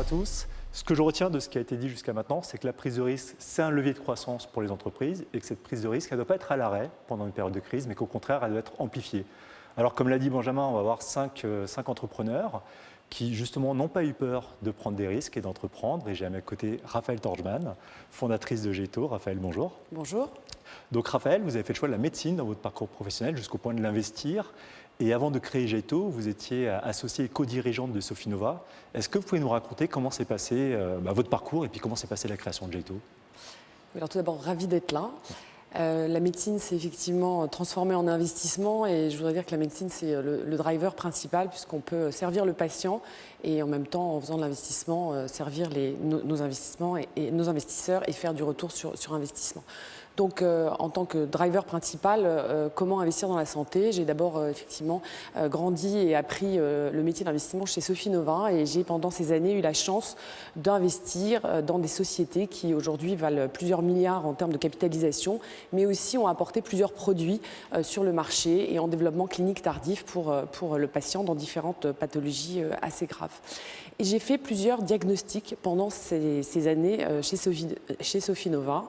tous. Ce que je retiens de ce qui a été dit jusqu'à maintenant, c'est que la prise de risque, c'est un levier de croissance pour les entreprises et que cette prise de risque, elle ne doit pas être à l'arrêt pendant une période de crise, mais qu'au contraire, elle doit être amplifiée. Alors, comme l'a dit Benjamin, on va avoir cinq entrepreneurs qui, justement, n'ont pas eu peur de prendre des risques et d'entreprendre. Et j'ai à mes côtés Raphaël Torgman, fondatrice de Géto. Raphaël, bonjour. Bonjour. Donc, Raphaël, vous avez fait le choix de la médecine dans votre parcours professionnel jusqu'au point de l'investir. Et avant de créer Géto, vous étiez associée et co-dirigeante de Sofinova. Est-ce que vous pouvez nous raconter comment s'est passé votre parcours et puis comment s'est passée la création de Géto? Alors tout d'abord, ravie d'être là. La médecine s'est effectivement transformée en investissement et je voudrais dire que la médecine, c'est le driver principal puisqu'on peut servir le patient et en même temps, en faisant de l'investissement, servir nos investissements et nos investisseurs et faire du retour sur investissement. Donc, en tant que driver principal, comment investir dans la santé? J'ai d'abord effectivement grandi et appris le métier d'investissement chez Sofinova et j'ai pendant ces années eu la chance d'investir dans des sociétés qui aujourd'hui valent plusieurs milliards en termes de capitalisation, mais aussi ont apporté plusieurs produits sur le marché et en développement clinique tardif pour le patient dans différentes pathologies assez graves. Et j'ai fait plusieurs diagnostics pendant ces années chez Sofinova.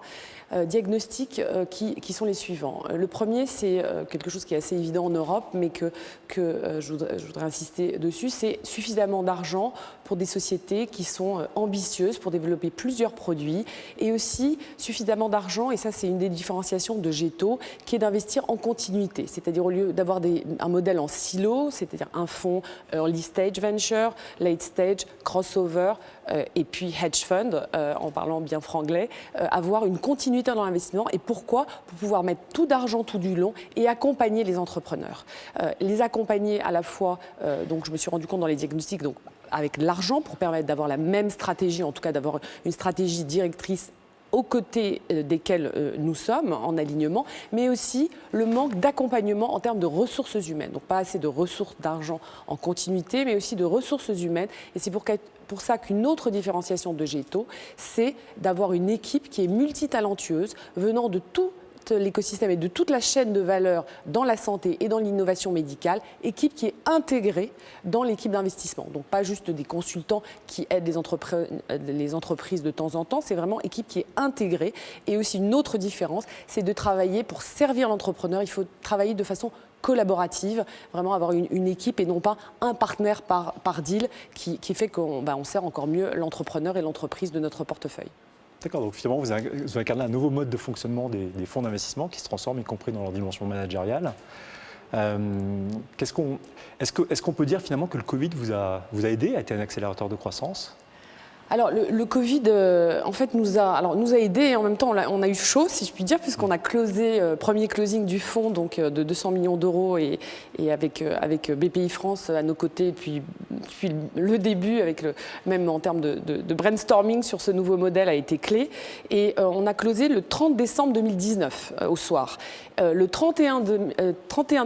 Diagnostics qui sont les suivants. Le premier, c'est quelque chose qui est assez évident en Europe, mais que je voudrais insister dessus, c'est suffisamment d'argent pour des sociétés qui sont ambitieuses pour développer plusieurs produits et aussi suffisamment d'argent, et ça c'est une des différenciations de Géto, qui est d'investir en continuité, c'est-à-dire au lieu d'avoir un modèle en silo, c'est-à-dire un fonds early stage venture, late stage, crossover et puis hedge fund, en parlant bien franglais, avoir une continuité dans l'investissement. Et pourquoi? Pour pouvoir mettre tout d'argent tout du long et accompagner les entrepreneurs. Les accompagner à la fois, donc je me suis rendu compte dans les diagnostics, donc avec l'argent pour permettre d'avoir la même stratégie, en tout cas d'avoir une stratégie directrice aux côtés desquels nous sommes en alignement, mais aussi le manque d'accompagnement en termes de ressources humaines. Donc pas assez de ressources d'argent en continuité, mais aussi de ressources humaines. Et c'est pour ça qu'une autre différenciation de Géto, c'est d'avoir une équipe qui est multitalentueuse, venant de tout l'écosystème et de toute la chaîne de valeur dans la santé et dans l'innovation médicale, équipe qui est intégrée dans l'équipe d'investissement. Donc pas juste des consultants qui aident les entreprises de temps en temps, c'est vraiment équipe qui est intégrée. Et aussi une autre différence, c'est de travailler pour servir l'entrepreneur. Il faut travailler de façon collaborative, vraiment avoir une équipe et non pas un partenaire par deal qui fait qu'on sert encore mieux l'entrepreneur et l'entreprise de notre portefeuille. D'accord, donc finalement, vous incarnez un nouveau mode de fonctionnement des fonds d'investissement qui se transforment, y compris dans leur dimension managériale. Est-ce qu'on peut dire finalement que le Covid vous a aidé, a été un accélérateur de croissance? Alors, le Covid, en fait, nous a aidés et en même temps, on a eu chaud, si je puis dire, puisqu'on a closé, premier closing du fonds donc, de 200 millions d'euros et avec BPI France à nos côtés depuis le début, même en termes de brainstorming sur ce nouveau modèle a été clé. Et on a closé le 30 décembre 2019 au soir. Le 31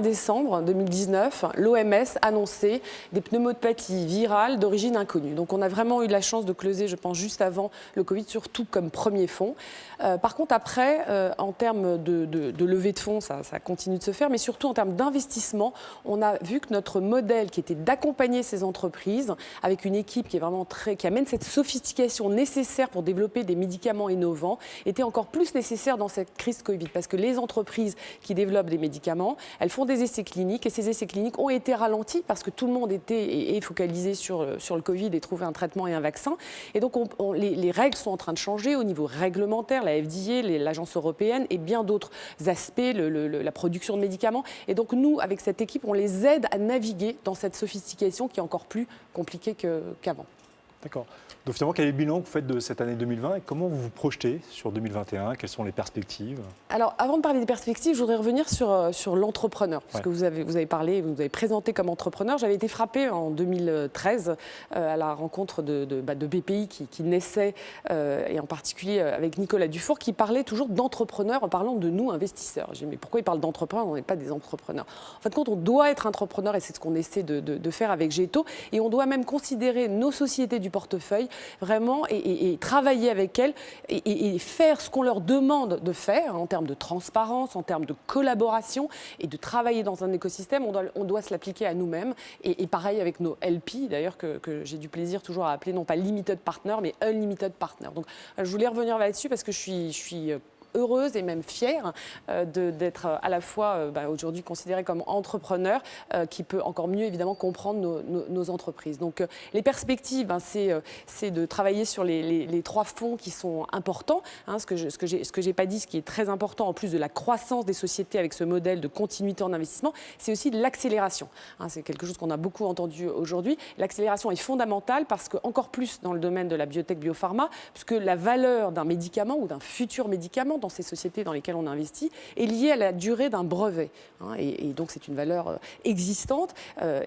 décembre 2019, l'OMS annonçait des pneumopathies virales d'origine inconnue. Donc, on a vraiment eu la chance de closer, je pense, juste avant le Covid, surtout comme premier fonds. Par contre, après, en termes de levée de fonds, ça continue de se faire, mais surtout en termes d'investissement, on a vu que notre modèle qui était d'accompagner ces entreprises avec une équipe qui est vraiment qui amène cette sophistication nécessaire pour développer des médicaments innovants était encore plus nécessaire dans cette crise Covid, parce que les entreprises qui développent des médicaments, elles font des essais cliniques et ces essais cliniques ont été ralentis parce que tout le monde est focalisé sur le Covid et trouver un traitement et un vaccin. Et donc, les règles sont en train de changer au niveau réglementaire, la FDA, l'Agence européenne et bien d'autres aspects, la production de médicaments. Et donc, nous, avec cette équipe, on les aide à naviguer dans cette sophistication qui est encore plus compliquée qu'avant. D'accord. Donc finalement, quel est le bilan que vous faites de cette année 2020 et comment vous vous projetez sur 2021? Quelles sont les perspectives? Alors, avant de parler des perspectives, je voudrais revenir sur l'entrepreneur. Parce que vous avez parlé, vous avez présenté comme entrepreneur. J'avais été frappée en 2013 à la rencontre de BPI qui naissait, et en particulier avec Nicolas Dufour, qui parlait toujours d'entrepreneurs en parlant de nous, investisseurs. J'ai dit, mais pourquoi il parle d'entrepreneurs? On n'est pas des entrepreneurs. En fin de compte, on doit être entrepreneur et c'est ce qu'on essaie de faire avec Géto. Et on doit même considérer nos sociétés du portefeuille, vraiment, et travailler avec elles et faire ce qu'on leur demande de faire en termes de transparence, en termes de collaboration et de travailler dans un écosystème. On doit se l'appliquer à nous-mêmes et pareil avec nos LP, d'ailleurs, que j'ai du plaisir toujours à appeler non pas limited partner, mais unlimited partner. Donc, je voulais revenir là-dessus parce que je suis heureuse et même fière d'être à la fois aujourd'hui considérée comme entrepreneur qui peut encore mieux évidemment comprendre nos entreprises. Donc les perspectives, c'est de travailler sur les 3 fonds qui sont importants. Ce que j'ai pas dit, ce qui est très important en plus de la croissance des sociétés avec ce modèle de continuité en investissement, c'est aussi de l'accélération. C'est quelque chose qu'on a beaucoup entendu aujourd'hui. L'accélération est fondamentale parce que encore plus dans le domaine de la biotech biopharma, puisque la valeur d'un médicament ou d'un futur médicament dans ces sociétés dans lesquelles on investit est liée à la durée d'un brevet. Et donc c'est une valeur existante.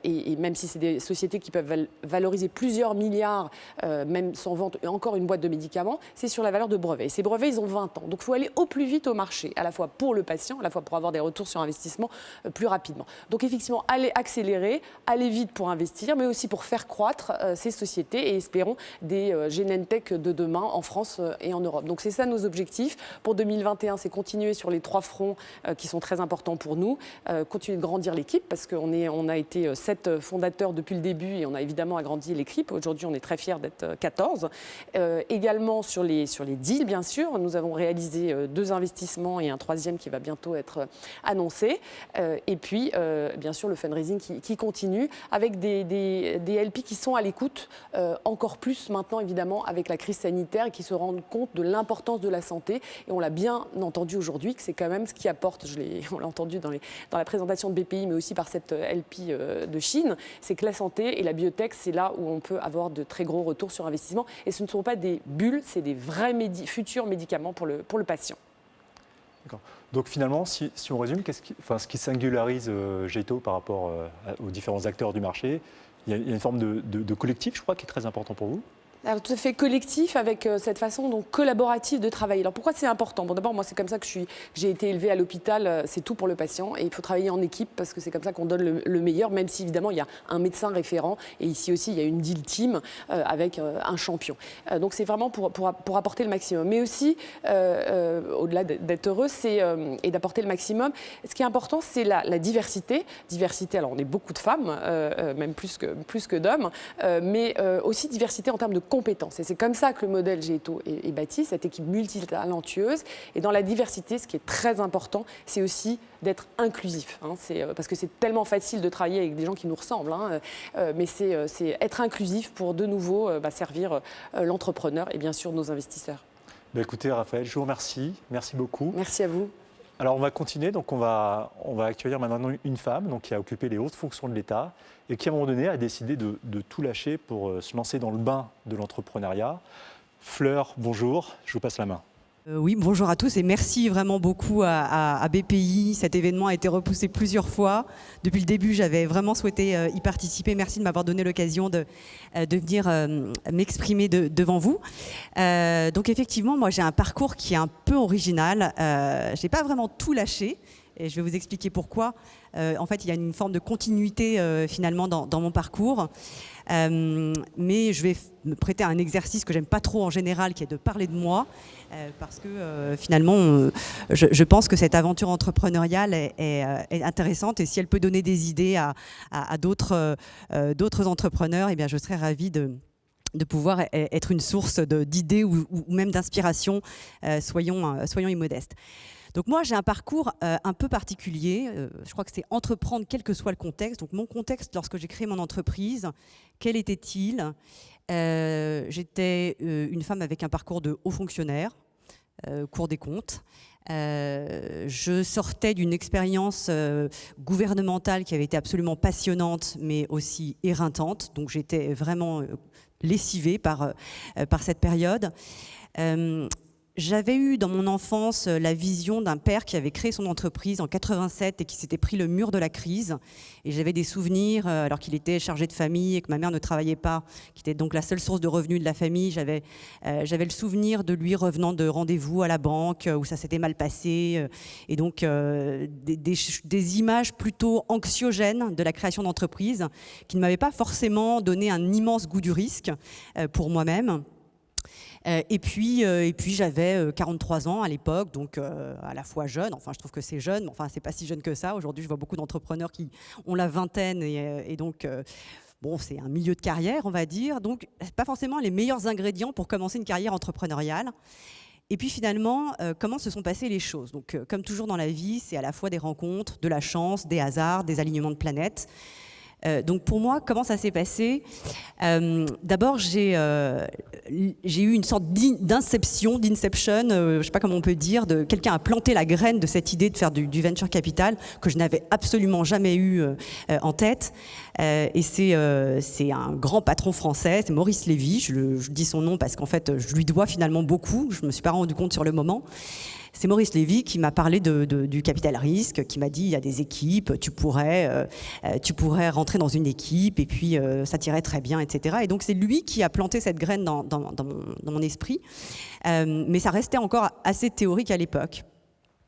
Et même si c'est des sociétés qui peuvent valoriser plusieurs milliards, même sans vente encore une boîte de médicaments, c'est sur la valeur de brevet. Et ces brevets, ils ont 20 ans. Donc il faut aller au plus vite au marché, à la fois pour le patient, à la fois pour avoir des retours sur investissement plus rapidement. Donc effectivement, aller accélérer, aller vite pour investir, mais aussi pour faire croître ces sociétés et espérons des Genentech de demain en France et en Europe. Donc c'est ça nos objectifs. Pour 2021, c'est continuer sur les 3 fronts qui sont très importants pour nous, continuer de grandir l'équipe parce qu'on a été 7 fondateurs depuis le début et on a évidemment agrandi l'équipe. Aujourd'hui, on est très fiers d'être 14. Également sur les deals, bien sûr, nous avons réalisé 2 investissements et un 3e qui va bientôt être annoncé. Et puis, bien sûr, le fundraising qui continue avec des LP qui sont à l'écoute encore plus maintenant, évidemment, avec la crise sanitaire et qui se rendent compte de l'importance de la santé. Et on l'a bien entendu aujourd'hui, que c'est quand même ce qui apporte, on l'a entendu dans la présentation de BPI, mais aussi par cette LP de Chine, c'est que la santé et la biotech, c'est là où on peut avoir de très gros retours sur investissement. Et ce ne sont pas des bulles, c'est des vrais futurs médicaments pour le patient. D'accord. Donc finalement, si on résume, ce qui singularise Géito par rapport aux différents acteurs du marché, il y a une forme de collectif, je crois, qui est très important pour vous. Alors, tout à fait collectif avec cette façon donc collaborative de travailler. Alors pourquoi c'est important ? Bon, d'abord, moi c'est comme ça que j'ai été élevée à l'hôpital, c'est tout pour le patient et il faut travailler en équipe parce que c'est comme ça qu'on donne le meilleur, même si évidemment il y a un médecin référent et ici aussi il y a une deal team avec un champion. Donc c'est vraiment pour apporter le maximum. Mais aussi, au-delà d'être heureux et d'apporter le maximum, ce qui est important c'est la diversité. Diversité, alors on est beaucoup de femmes, même plus que d'hommes, mais aussi diversité en termes de compétences. Et c'est comme ça que le modèle Géito est bâti, cette équipe multitalentueuse. Et dans la diversité, ce qui est très important, c'est aussi d'être inclusif. Parce que c'est tellement facile de travailler avec des gens qui nous ressemblent. Mais c'est être inclusif pour de nouveau servir l'entrepreneur et bien sûr nos investisseurs. Écoutez, Raphaël, je vous remercie. Merci beaucoup. Merci à vous. Alors on va continuer, donc on va accueillir maintenant une femme donc, qui a occupé les hautes fonctions de l'État et qui à un moment donné a décidé de tout lâcher pour se lancer dans le bain de l'entrepreneuriat. Fleur, bonjour, je vous passe la main. Oui, bonjour à tous et merci vraiment beaucoup à BPI. Cet événement a été repoussé plusieurs fois. Depuis le début, j'avais vraiment souhaité y participer. Merci de m'avoir donné l'occasion de venir m'exprimer devant vous. Donc effectivement, moi j'ai un parcours qui est un peu original. Je n'ai pas vraiment tout lâché. Et je vais vous expliquer pourquoi. En fait, il y a une forme de continuité finalement dans mon parcours. Mais je vais me prêter à un exercice que j'aime pas trop en général, qui est de parler de moi, parce que finalement, je pense que cette aventure entrepreneuriale est intéressante et si elle peut donner des idées à d'autres entrepreneurs, eh bien, je serais ravie de pouvoir être une source d'idées ou même d'inspiration, soyons immodestes. Donc moi, j'ai un parcours un peu particulier. Je crois que c'est entreprendre quel que soit le contexte. Donc mon contexte, lorsque j'ai créé mon entreprise, quel était-il ? J'étais une femme avec un parcours de haut fonctionnaire, Cour des comptes. Je sortais d'une expérience gouvernementale qui avait été absolument passionnante, mais aussi éreintante. Donc j'étais vraiment lessivée par cette période. J'avais eu dans mon enfance la vision d'un père qui avait créé son entreprise en 87 et qui s'était pris le mur de la crise. Et j'avais des souvenirs, alors qu'il était chargé de famille et que ma mère ne travaillait pas, qui était donc la seule source de revenus de la famille. J'avais le souvenir de lui revenant de rendez-vous à la banque où ça s'était mal passé. Et donc des images plutôt anxiogènes de la création d'entreprise qui ne m'avaient pas forcément donné un immense goût du risque pour moi-même. Et puis j'avais 43 ans à l'époque, donc à la fois jeune, enfin je trouve que c'est jeune, mais enfin c'est pas si jeune que ça. Aujourd'hui je vois beaucoup d'entrepreneurs qui ont la vingtaine et donc bon, c'est un milieu de carrière on va dire, donc pas forcément les meilleurs ingrédients pour commencer une carrière entrepreneuriale. Et puis finalement, comment se sont passées les choses? Donc comme toujours dans la vie, c'est à la fois des rencontres, de la chance, des hasards, des alignements de planètes. Donc pour moi, comment ça s'est passé? D'abord, j'ai eu une sorte d'inception, je ne sais pas comment on peut dire, de quelqu'un a planté la graine de cette idée de faire du venture capital que je n'avais absolument jamais eu en tête. Et c'est un grand patron français, c'est Maurice Lévy. Je dis son nom parce qu'en fait, je lui dois finalement beaucoup. Je ne me suis pas rendu compte sur le moment. C'est Maurice Lévy qui m'a parlé du capital risque, qui m'a dit il y a des équipes, tu pourrais rentrer dans une équipe et puis ça t'irait très bien, etc. Et donc c'est lui qui a planté cette graine dans mon esprit, mais ça restait encore assez théorique à l'époque.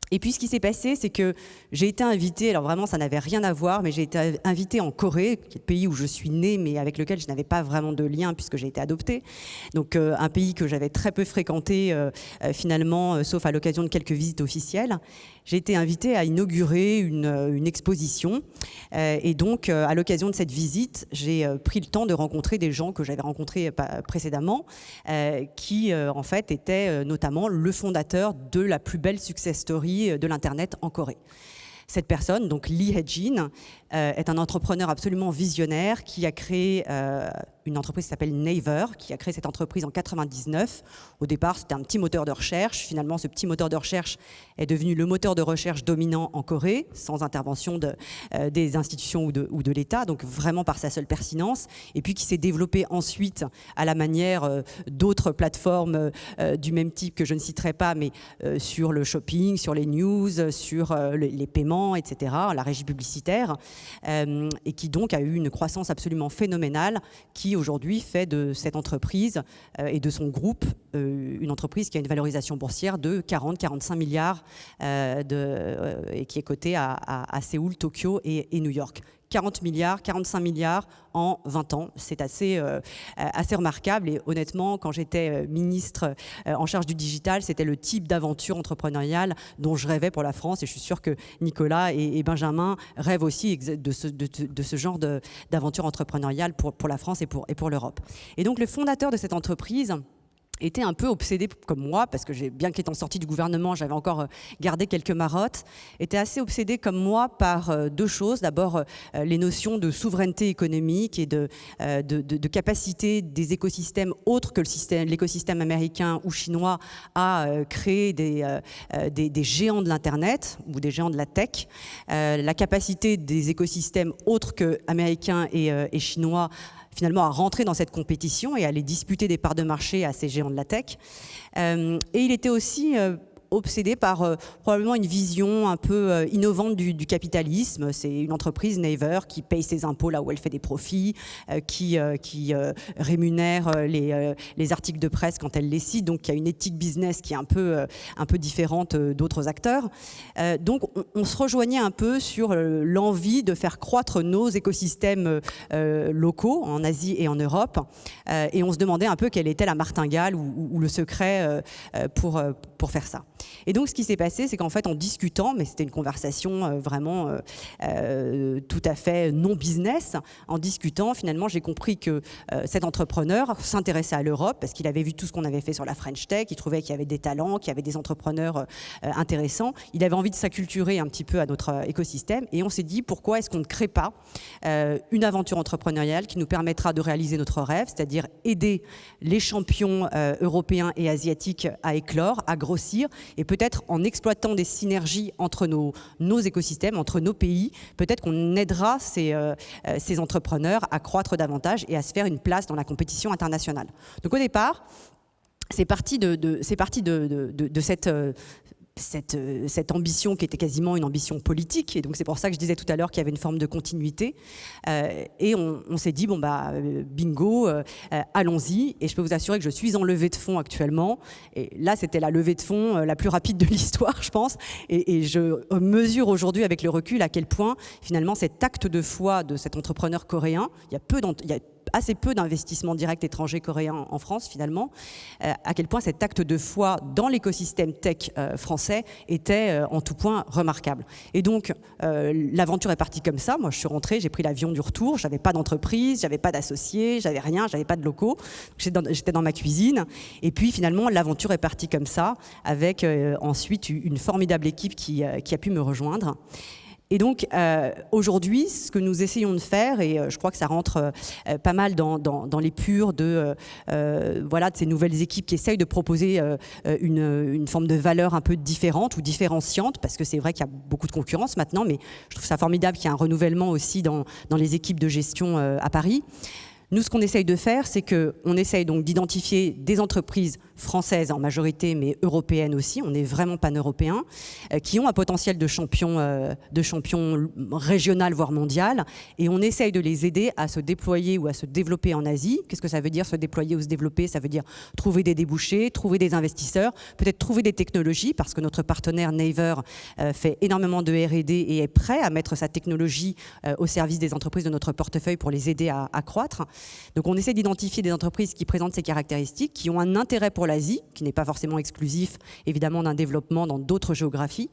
Et puis ce qui s'est passé, c'est que j'ai été invitée, alors vraiment ça n'avait rien à voir, mais j'ai été invitée en Corée, qui est le pays où je suis née, mais avec lequel je n'avais pas vraiment de lien puisque j'ai été adoptée. Donc un pays que j'avais très peu fréquenté finalement, sauf à l'occasion de quelques visites officielles. J'ai été invitée à inaugurer une exposition. Et donc à l'occasion de cette visite, j'ai pris le temps de rencontrer des gens que j'avais rencontrés précédemment, qui en fait étaient notamment le fondateur de la plus belle success story de l'Internet en Corée. Cette personne, donc Lee Hae-jin, est un entrepreneur absolument visionnaire qui a créé une entreprise qui s'appelle Naver, qui a créé cette entreprise en 99. Au départ, c'était un petit moteur de recherche. Finalement, ce petit moteur de recherche est devenu le moteur de recherche dominant en Corée, sans intervention des institutions ou de l'État, donc vraiment par sa seule pertinence. Et puis qui s'est développé ensuite à la manière d'autres plateformes du même type que je ne citerai pas, mais sur le shopping, sur les news, sur les paiements, etc., la régie publicitaire, et qui donc a eu une croissance absolument phénoménale qui aujourd'hui fait de cette entreprise et de son groupe une entreprise qui a une valorisation boursière de 40-45 milliards et qui est cotée à Séoul, Tokyo et New York. 40 milliards, 45 milliards en 20 ans. C'est assez remarquable. Et honnêtement, quand j'étais ministre en charge du digital, c'était le type d'aventure entrepreneuriale dont je rêvais pour la France. Et je suis sûre que Nicolas et Benjamin rêvent aussi de ce genre d'aventure entrepreneuriale pour la France et pour l'Europe. Et donc, le fondateur de cette entreprise était un peu obsédé comme moi, parce que bien qu'étant sortie du gouvernement, j'avais encore gardé quelques marottes, était assez obsédé comme moi par deux choses. D'abord, les notions de souveraineté économique et de capacité des écosystèmes autres que l'écosystème américain ou chinois à créer des géants de l'Internet ou des géants de la tech. La capacité des écosystèmes autres que américains et chinois finalement à rentrer dans cette compétition et à aller disputer des parts de marché à ces géants de la tech. Et il était aussi obsédé par probablement une vision un peu innovante du capitalisme. C'est une entreprise, Naver, qui paye ses impôts là où elle fait des profits, qui rémunère les articles de presse quand elle les cite, donc qui a une éthique business qui est un peu différente d'autres acteurs. Donc on se rejoignait un peu sur l'envie de faire croître nos écosystèmes locaux en Asie et en Europe, et on se demandait un peu quelle était la martingale ou le secret pour faire ça. Et donc ce qui s'est passé, c'est qu'en fait en discutant, mais c'était une conversation vraiment tout à fait non business, en discutant finalement j'ai compris que cet entrepreneur s'intéressait à l'Europe parce qu'il avait vu tout ce qu'on avait fait sur la French Tech, il trouvait qu'il y avait des talents, qu'il y avait des entrepreneurs intéressants, il avait envie de s'acculturer un petit peu à notre écosystème et on s'est dit pourquoi est-ce qu'on ne crée pas une aventure entrepreneuriale qui nous permettra de réaliser notre rêve, c'est-à-dire aider les champions européens et asiatiques à éclore, à grossir, et peut-être en exploitant des synergies entre nos écosystèmes, entre nos pays, peut-être qu'on aidera ces entrepreneurs à croître davantage et à se faire une place dans la compétition internationale. Donc au départ, c'est parti de cette ambition qui était quasiment une ambition politique, et donc c'est pour ça que je disais tout à l'heure qu'il y avait une forme de continuité, et on s'est dit bon bah bingo, allons-y, et je peux vous assurer que je suis en levée de fonds actuellement, et là c'était la levée de fonds la plus rapide de l'histoire je pense, et je mesure aujourd'hui avec le recul à quel point finalement cet acte de foi de cet entrepreneur coréen, il y a assez peu d'investissements directs étrangers coréens en France finalement, à quel point cet acte de foi dans l'écosystème tech français était en tout point remarquable. Et donc l'aventure est partie comme ça. Moi je suis rentrée, j'ai pris l'avion du retour, j'avais pas d'entreprise, j'avais pas d'associés, j'avais rien, j'avais pas de locaux, j'étais dans ma cuisine, et puis finalement l'aventure est partie comme ça, avec ensuite une formidable équipe qui a pu me rejoindre. Et donc, aujourd'hui, ce que nous essayons de faire, et je crois que ça rentre pas mal dans l'épure de ces nouvelles équipes qui essayent de proposer une forme de valeur un peu différente ou différenciante, parce que c'est vrai qu'il y a beaucoup de concurrence maintenant, mais je trouve ça formidable qu'il y ait un renouvellement aussi dans les équipes de gestion à Paris. Nous, ce qu'on essaye de faire, c'est qu'on essaye donc d'identifier des entreprises françaises en majorité, mais européennes aussi, on est vraiment pan-européens, qui ont un potentiel de champion régional, voire mondial, et on essaye de les aider à se déployer ou à se développer en Asie. Qu'est-ce que ça veut dire, se déployer ou se développer? Ça veut dire trouver des débouchés, trouver des investisseurs, peut-être trouver des technologies, parce que notre partenaire Naver fait énormément de R&D et est prêt à mettre sa technologie au service des entreprises de notre portefeuille pour les aider à croître. Donc on essaie d'identifier des entreprises qui présentent ces caractéristiques, qui ont un intérêt pour l'Asie, qui n'est pas forcément exclusif évidemment d'un développement dans d'autres géographies.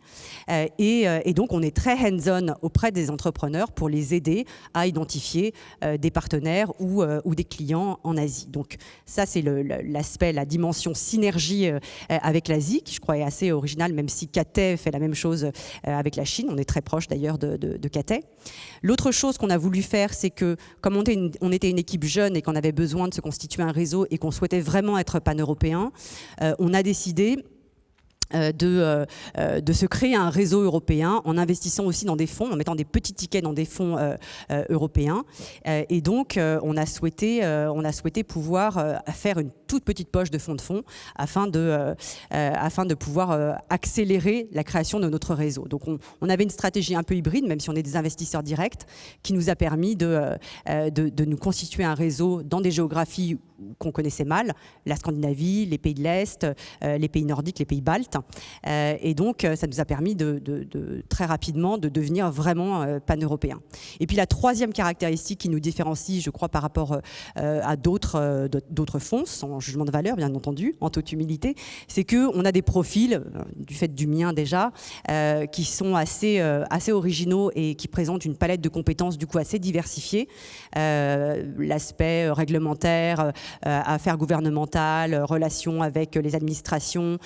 Et donc on est très hands-on auprès des entrepreneurs pour les aider à identifier des partenaires ou des clients en Asie. Donc ça c'est l'aspect, la dimension synergie avec l'Asie, qui je crois est assez originale, même si Cathay fait la même chose avec la Chine. On est très proche d'ailleurs de Cathay. L'autre chose qu'on a voulu faire, c'est que comme on était une équipe jeune et qu'on avait besoin de se constituer un réseau et qu'on souhaitait vraiment être pan-européen, on a décidé de se créer un réseau européen en investissant aussi dans des fonds, en mettant des petits tickets dans des fonds européens. Et donc, on a souhaité pouvoir faire une toute petite poche de fonds afin de pouvoir accélérer la création de notre réseau. Donc, on avait une stratégie un peu hybride, même si on est des investisseurs directs, qui nous a permis de nous constituer un réseau dans des géographies qu'on connaissait mal, la Scandinavie, les pays de l'Est, les pays nordiques, les pays baltes. Et donc, ça nous a permis très rapidement de devenir vraiment pan-européens. Et puis, la troisième caractéristique qui nous différencie, je crois, par rapport à d'autres fonds, sans jugement de valeur, bien entendu, en toute humilité, c'est qu'on a des profils, du fait du mien déjà, qui sont assez originaux et qui présentent une palette de compétences, du coup, assez diversifiée. L'aspect réglementaire, affaires gouvernementales, relations avec les administrations,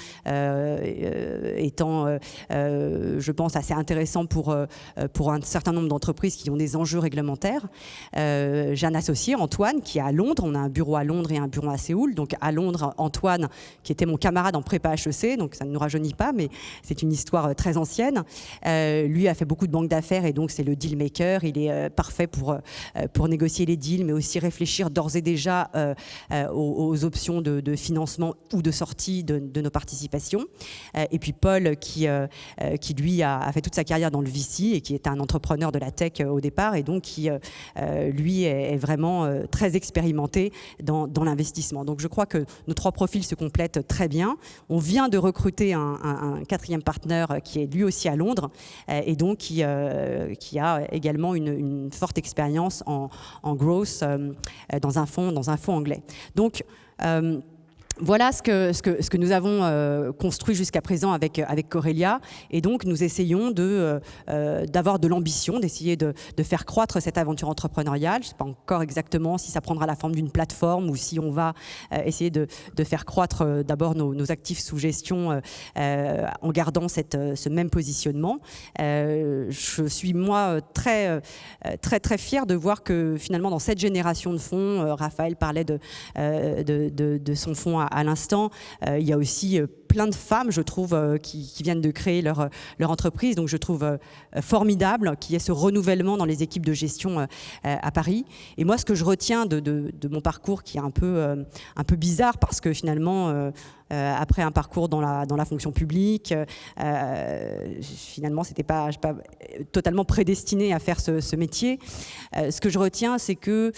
étant, je pense, assez intéressant pour un certain nombre d'entreprises qui ont des enjeux réglementaires. J'ai un associé, Antoine, qui est à Londres. On a un bureau à Londres et un bureau à Séoul. Donc à Londres, Antoine, qui était mon camarade en prépa HEC, donc ça ne nous rajeunit pas, mais c'est une histoire très ancienne. Lui a fait beaucoup de banques d'affaires et donc c'est le deal maker. Il est parfait pour négocier les deals, mais aussi réfléchir d'ores et déjà aux options de financement ou de sortie de nos participations. Et puis Paul, qui lui a fait toute sa carrière dans le VC et qui est un entrepreneur de la tech au départ et donc qui, lui, est vraiment très expérimenté dans l'investissement. Donc je crois que nos trois profils se complètent très bien. On vient de recruter un quatrième partenaire qui est lui aussi à Londres et donc qui a également une forte expérience en growth dans un fonds anglais. Donc, voilà ce que nous avons construit jusqu'à présent avec Corelia. Et donc, nous essayons d'avoir de l'ambition, d'essayer de faire croître cette aventure entrepreneuriale. Je ne sais pas encore exactement si ça prendra la forme d'une plateforme ou si on va essayer de faire croître d'abord nos actifs sous gestion en gardant ce même positionnement. Je suis, moi, très, très, très fière de voir que finalement, dans cette génération de fonds, Raphaël parlait de son fonds à l'instant, il y a aussi plein de femmes, je trouve, qui viennent de créer leur entreprise. Donc je trouve formidable qu'il y ait ce renouvellement dans les équipes de gestion à Paris. Et moi, ce que je retiens de mon parcours, qui est un peu bizarre, parce que finalement, après un parcours dans la fonction publique, finalement, c'était pas totalement prédestiné à faire ce métier. Ce que je retiens, c'est que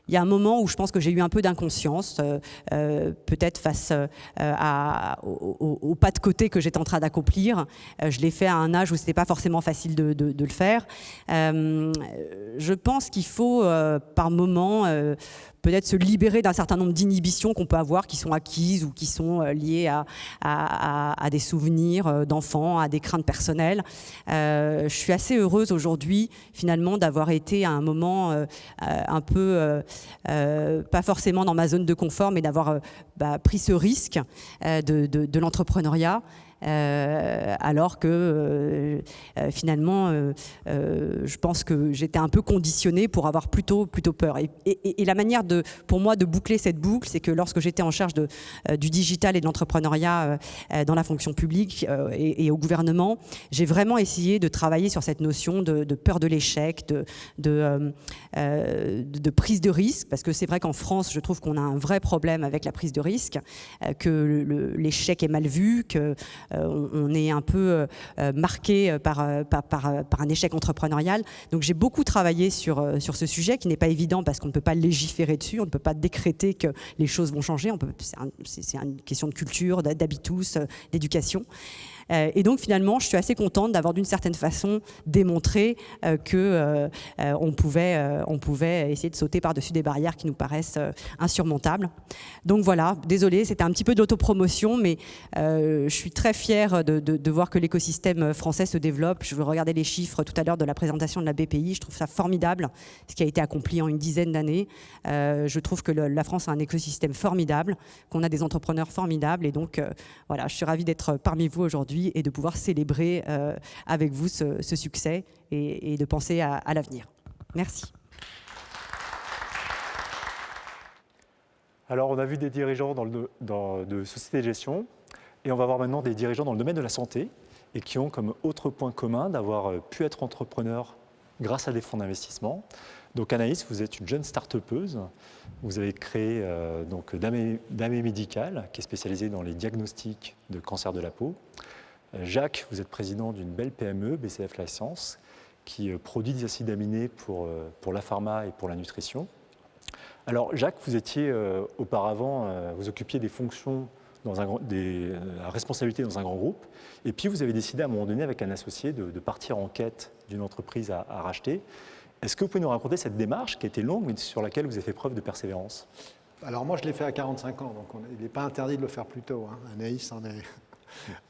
il y a un moment où je pense que j'ai eu un peu d'inconscience, peut-être face au pas de côté que j'étais en train d'accomplir. Je l'ai fait à un âge où c'était pas forcément facile de le faire. Je pense qu'il faut, par moment, peut-être se libérer d'un certain nombre d'inhibitions qu'on peut avoir, qui sont acquises ou qui sont liées à des souvenirs d'enfants, à des craintes personnelles. Je suis assez heureuse aujourd'hui, finalement, d'avoir été à un moment un peu, pas forcément dans ma zone de confort, mais d'avoir pris ce risque de l'entrepreneuriat. Alors que finalement, je pense que j'étais un peu conditionnée pour avoir plutôt peur. Et la manière pour moi de boucler cette boucle, c'est que lorsque j'étais en charge du digital et de l'entrepreneuriat dans la fonction publique et au gouvernement, j'ai vraiment essayé de travailler sur cette notion de peur de l'échec, de prise de risque, parce que c'est vrai qu'en France, je trouve qu'on a un vrai problème avec la prise de risque, que l'échec est mal vu, que on est un peu marqué par un échec entrepreneurial. Donc j'ai beaucoup travaillé sur ce sujet qui n'est pas évident parce qu'on ne peut pas légiférer dessus, on ne peut pas décréter que les choses vont changer. C'est une question de culture, d'habitus, d'éducation. Et donc finalement, je suis assez contente d'avoir d'une certaine façon démontré qu'on pouvait essayer de sauter par-dessus des barrières qui nous paraissent insurmontables. Donc voilà, désolée, c'était un petit peu de l'autopromotion, mais je suis très fière de voir que l'écosystème français se développe. Je regardais les chiffres tout à l'heure de la présentation de la BPI, je trouve ça formidable, ce qui a été accompli en une dizaine d'années. Je trouve que la France a un écosystème formidable, qu'on a des entrepreneurs formidables, et donc voilà, je suis ravie d'être parmi vous aujourd'hui et de pouvoir célébrer avec vous ce succès et de penser à l'avenir. Merci. Alors, on a vu des dirigeants de sociétés de gestion et on va voir maintenant des dirigeants dans le domaine de la santé et qui ont comme autre point commun d'avoir pu être entrepreneurs grâce à des fonds d'investissement. Donc Anaïs, vous êtes une jeune start-upeuse. Vous avez créé Damé Médical, qui est spécialisée dans les diagnostics de cancer de la peau. Jacques, vous êtes président d'une belle PME, BCF Life Science, qui produit des acides aminés pour la pharma et pour la nutrition. Alors Jacques, vous étiez auparavant, vous occupiez des fonctions, la responsabilité dans un grand groupe, et puis vous avez décidé à un moment donné avec un associé de partir en quête d'une entreprise à racheter. Est-ce que vous pouvez nous raconter cette démarche qui a été longue, mais sur laquelle vous avez fait preuve de persévérance? Alors moi je l'ai fait à 45 ans, donc il n'est pas interdit de le faire plus tôt. Anaïs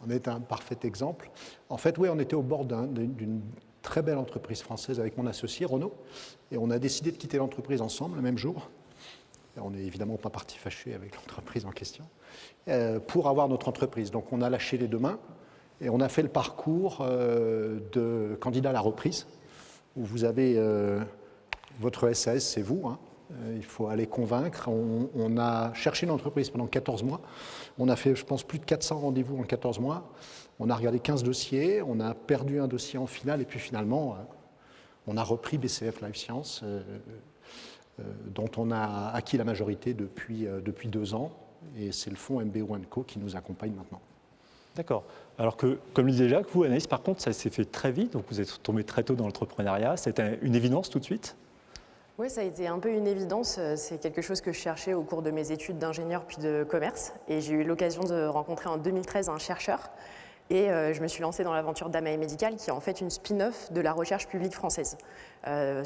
on est un parfait exemple. En fait, oui, on était au bord d'une très belle entreprise française avec mon associé Renaud, et on a décidé de quitter l'entreprise ensemble le même jour. Et on n'est évidemment pas parti fâché avec l'entreprise en question, pour avoir notre entreprise. Donc on a lâché les deux mains et on a fait le parcours de candidat à la reprise, où vous avez votre SAS, c'est vous, il faut aller convaincre. On a cherché une entreprise pendant 14 mois. On a fait, je pense, plus de 400 rendez-vous en 14 mois. On a regardé 15 dossiers. On a perdu un dossier en finale. Et puis finalement, on a repris BCF Life Science, dont on a acquis la majorité depuis 2 ans. Et c'est le fonds MBO & Co qui nous accompagne maintenant. D'accord. Alors que, comme le disait Jacques, vous, Anaïs, par contre, ça s'est fait très vite. Donc vous êtes tombé très tôt dans l'entrepreneuriat. C'était une évidence tout de suite? Oui, ça a été un peu une évidence. C'est quelque chose que je cherchais au cours de mes études d'ingénieur puis de commerce. Et j'ai eu l'occasion de rencontrer en 2013 un chercheur. Et je me suis lancée dans l'aventure Damé Médical, qui est en fait une spin-off de la recherche publique française.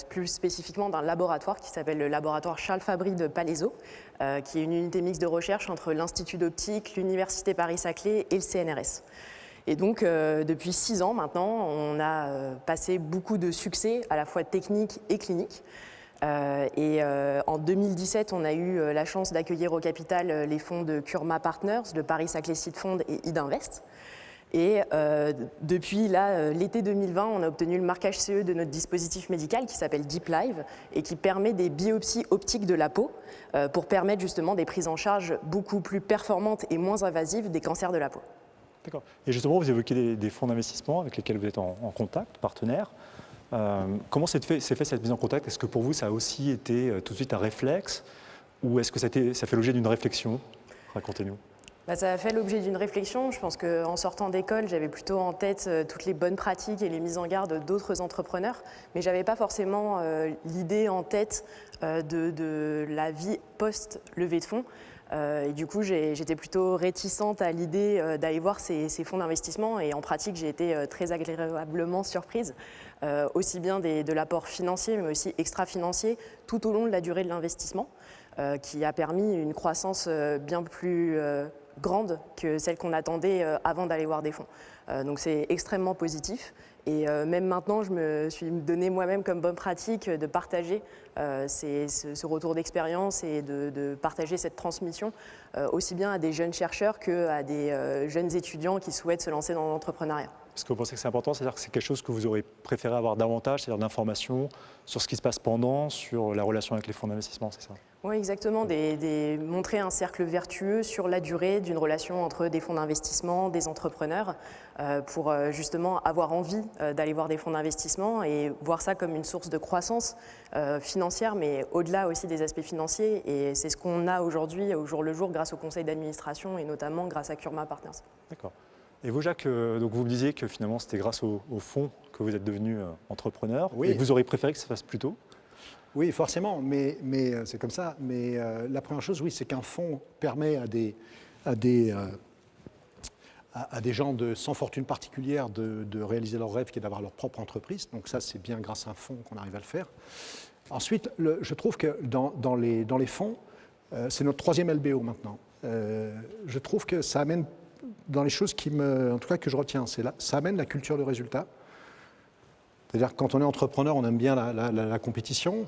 Plus spécifiquement d'un laboratoire qui s'appelle le laboratoire Charles Fabry de Palaiseau, qui est une unité mixte de recherche entre l'Institut d'optique, l'Université Paris-Saclay et le CNRS. Et donc, depuis 6 ans maintenant, on a passé beaucoup de succès, à la fois techniques et cliniques. En 2017, on a eu la chance d'accueillir au capital les fonds de Kurma Partners, de Paris-Saclay Seed Fund et Idinvest. Et depuis l'été 2020, on a obtenu le marquage CE de notre dispositif médical qui s'appelle Deep Live et qui permet des biopsies optiques de la peau pour permettre justement des prises en charge beaucoup plus performantes et moins invasives des cancers de la peau. D'accord. Et justement, vous évoquez des fonds d'investissement avec lesquels vous êtes en contact, partenaires. Comment s'est fait cette mise en contact? Est-ce que pour vous, ça a aussi été tout de suite un réflexe ou est-ce que ça fait l'objet d'une réflexion? Racontez-nous. Ça a fait l'objet d'une réflexion. Je pense qu'en sortant d'école, j'avais plutôt en tête toutes les bonnes pratiques et les mises en garde d'autres entrepreneurs, mais je n'avais pas forcément l'idée en tête de la vie post-levée de fonds. Et du coup, j'étais plutôt réticente à l'idée d'aller voir ces fonds d'investissement et en pratique, j'ai été très agréablement surprise, aussi bien de l'apport financier, mais aussi extra-financier, tout au long de la durée de l'investissement, qui a permis une croissance bien plus grande que celle qu'on attendait avant d'aller voir des fonds. Donc c'est extrêmement positif. Et même maintenant, je me suis donné moi-même comme bonne pratique de partager ce retour d'expérience et de partager cette transmission aussi bien à des jeunes chercheurs qu'à des jeunes étudiants qui souhaitent se lancer dans l'entrepreneuriat. Est-ce que vous pensez que c'est important? C'est-à-dire que c'est quelque chose que vous aurez préféré avoir davantage, c'est-à-dire d'informations sur ce qui se passe pendant, sur la relation avec les fonds d'investissement, c'est ça? Oui, exactement. Montrer un cercle vertueux sur la durée d'une relation entre des fonds d'investissement, des entrepreneurs, pour justement avoir envie d'aller voir des fonds d'investissement et voir ça comme une source de croissance financière, mais au-delà aussi des aspects financiers. Et c'est ce qu'on a aujourd'hui au jour le jour grâce au conseil d'administration et notamment grâce à Kurma Partners. D'accord. Et vous, Jacques, donc vous me disiez que finalement c'était grâce au fonds que vous êtes devenu entrepreneur, Oui. et que vous auriez préféré que ça se fasse plus tôt? Oui, forcément, mais c'est comme ça. Mais la première chose, oui, c'est qu'un fonds permet à des gens sans fortune particulière de réaliser leur rêve qui est d'avoir leur propre entreprise. Donc ça, c'est bien grâce à un fonds qu'on arrive à le faire. Ensuite, je trouve que dans les fonds, c'est notre 3e LBO maintenant. Je trouve que ça amène, dans les choses en tout cas que je retiens, ça amène la culture de résultat. C'est-à-dire que quand on est entrepreneur, on aime bien la compétition.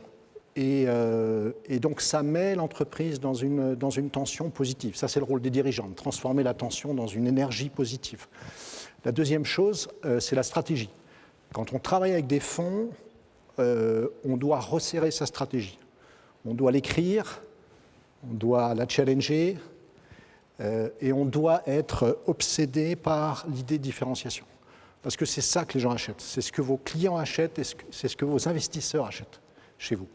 Et donc, ça met l'entreprise dans une tension positive. Ça, c'est le rôle des dirigeants, de transformer la tension dans une énergie positive. La deuxième chose, c'est la stratégie. Quand on travaille avec des fonds, on doit resserrer sa stratégie. On doit l'écrire, on doit la challenger, et on doit être obsédé par l'idée de différenciation. Parce que c'est ça que les gens achètent. C'est ce que vos clients achètent et c'est ce que vos investisseurs achètent chez vous.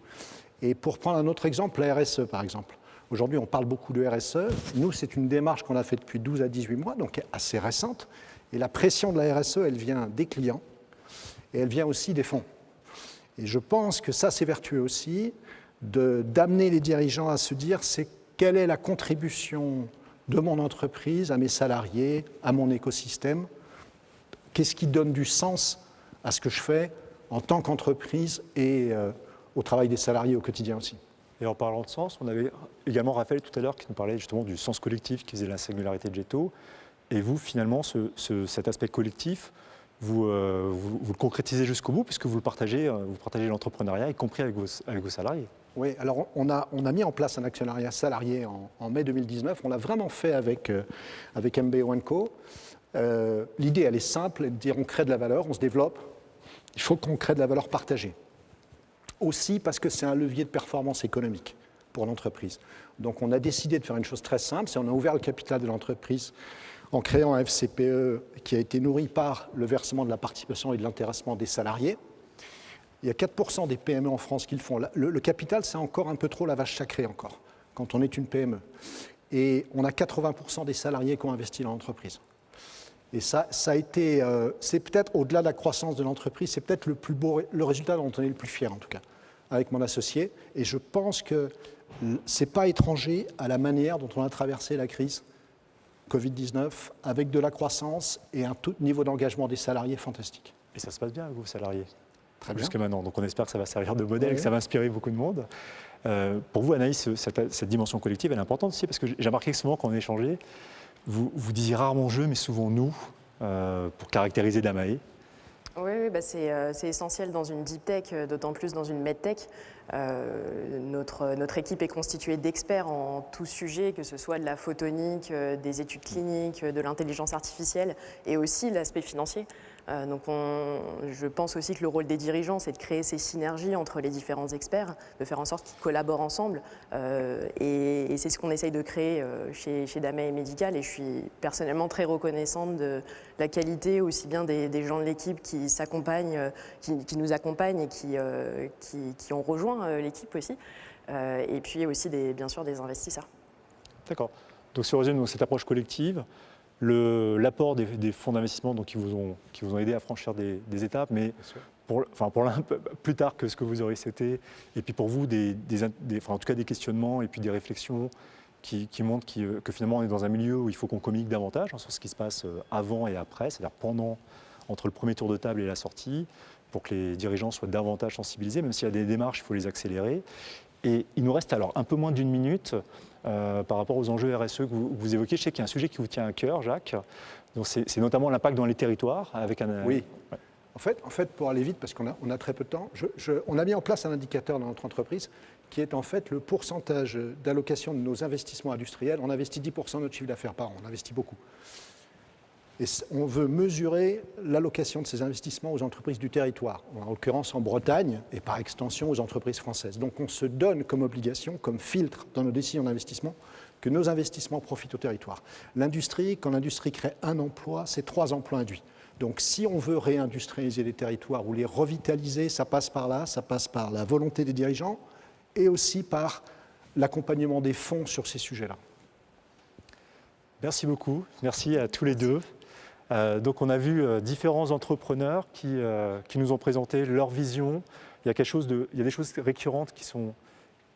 Et pour prendre un autre exemple, la RSE par exemple. Aujourd'hui, on parle beaucoup de RSE. Nous, c'est une démarche qu'on a faite depuis 12 à 18 mois, donc assez récente. Et la pression de la RSE, elle vient des clients et elle vient aussi des fonds. Et je pense que ça, c'est vertueux aussi, d'amener les dirigeants à se dire quelle est la contribution de mon entreprise, à mes salariés, à mon écosystème. Qu'est-ce qui donne du sens à ce que je fais en tant qu'entreprise et au travail des salariés au quotidien aussi. Et en parlant de sens, on avait également Raphaël tout à l'heure qui nous parlait justement du sens collectif qui faisait la singularité de Jetto. Et vous, finalement, cet aspect collectif, vous le concrétisez jusqu'au bout puisque vous partagez l'entrepreneuriat, y compris avec vos salariés. Oui, alors on a mis en place un actionnariat salarié en mai 2019. On l'a vraiment fait avec MBO & Co. L'idée, elle est simple, de dire on crée de la valeur, on se développe. Il faut qu'on crée de la valeur partagée. Aussi parce que c'est un levier de performance économique pour l'entreprise. Donc on a décidé de faire une chose très simple, c'est on a ouvert le capital de l'entreprise en créant un FCPE qui a été nourri par le versement de la participation et de l'intéressement des salariés. Il y a 4% des PME en France qui le font. Le capital, c'est encore un peu trop la vache sacrée encore, quand on est une PME. Et on a 80% des salariés qui ont investi dans l'entreprise. Et ça a été, c'est peut-être au-delà de la croissance de l'entreprise, c'est peut-être le résultat dont on est le plus fier en tout cas, avec mon associé. Et je pense que c'est pas étranger à la manière dont on a traversé la crise Covid-19 avec de la croissance et un taux de niveau d'engagement des salariés fantastique. Et ça se passe bien avec vos salariés Très maintenant. Donc on espère que ça va servir de modèle et que ça va inspirer beaucoup de monde. Pour vous, Anaïs, cette dimension collective, elle est importante aussi parce que j'ai remarqué que souvent quand on échangeait, vous disiez rarement je, mais souvent nous, pour caractériser Damae. Oui, c'est essentiel dans une deep tech, d'autant plus dans une medtech. Notre équipe est constituée d'experts en tout sujet, que ce soit de la photonique, des études cliniques, de l'intelligence artificielle et aussi l'aspect financier. Donc je pense aussi que le rôle des dirigeants, c'est de créer ces synergies entre les différents experts, de faire en sorte qu'ils collaborent ensemble. Et c'est ce qu'on essaye de créer chez Damae Medical. Et je suis personnellement très reconnaissante de la qualité aussi bien des gens de l'équipe qui s'accompagnent, qui nous accompagnent et qui ont rejoint l'équipe aussi. Et puis aussi bien sûr des investisseurs. D'accord. Donc si on résume cette approche collective, l'apport des fonds d'investissement qui vous ont aidé à franchir des étapes, mais pour l'un plus tard que ce que vous auriez souhaité, et puis pour vous, en tout cas des questionnements et puis des réflexions qui montrent que finalement on est dans un milieu où il faut qu'on communique davantage sur ce qui se passe avant et après, c'est-à-dire entre le premier tour de table et la sortie, pour que les dirigeants soient davantage sensibilisés, même s'il y a des démarches, il faut les accélérer. Et il nous reste alors un peu moins d'une minute par rapport aux enjeux RSE que vous évoquiez. Je sais qu'il y a un sujet qui vous tient à cœur, Jacques. Donc c'est notamment l'impact dans les territoires. Oui. Ouais. En fait, pour aller vite, parce qu'on a très peu de temps, on a mis en place un indicateur dans notre entreprise qui est en fait le pourcentage d'allocation de nos investissements industriels. On investit 10% de notre chiffre d'affaires par an, on investit beaucoup. Et on veut mesurer l'allocation de ces investissements aux entreprises du territoire, en l'occurrence en Bretagne et par extension aux entreprises françaises. Donc on se donne comme obligation, comme filtre dans nos décisions d'investissement, que nos investissements profitent au territoire. L'industrie, quand l'industrie crée un emploi, c'est 3 emplois induits. Donc si on veut réindustrialiser les territoires ou les revitaliser, ça passe par là, ça passe par la volonté des dirigeants et aussi par l'accompagnement des fonds sur ces sujets-là. Merci beaucoup, merci à tous les deux. Donc on a vu différents entrepreneurs qui nous ont présenté leur vision. Il y a des choses récurrentes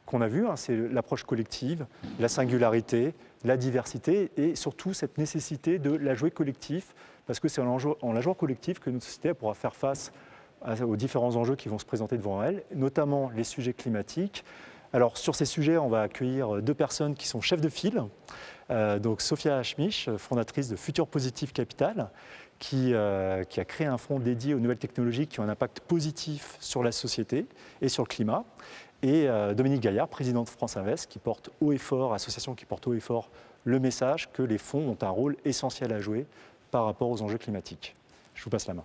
qu'on a vues, c'est l'approche collective, la singularité, la diversité et surtout cette nécessité de la jouer collectif, parce que c'est en la jouant collectif que notre société pourra faire face aux différents enjeux qui vont se présenter devant elle, notamment les sujets climatiques. Alors sur ces sujets, on va accueillir 2 personnes qui sont chefs de file. Donc Sophia Schmich, fondatrice de Futur Positif Capital, qui a créé un fonds dédié aux nouvelles technologies qui ont un impact positif sur la société et sur le climat. Et Dominique Gaillard, président de France Invest, qui porte haut et fort, association qui porte haut et fort le message que les fonds ont un rôle essentiel à jouer par rapport aux enjeux climatiques. Je vous passe la main.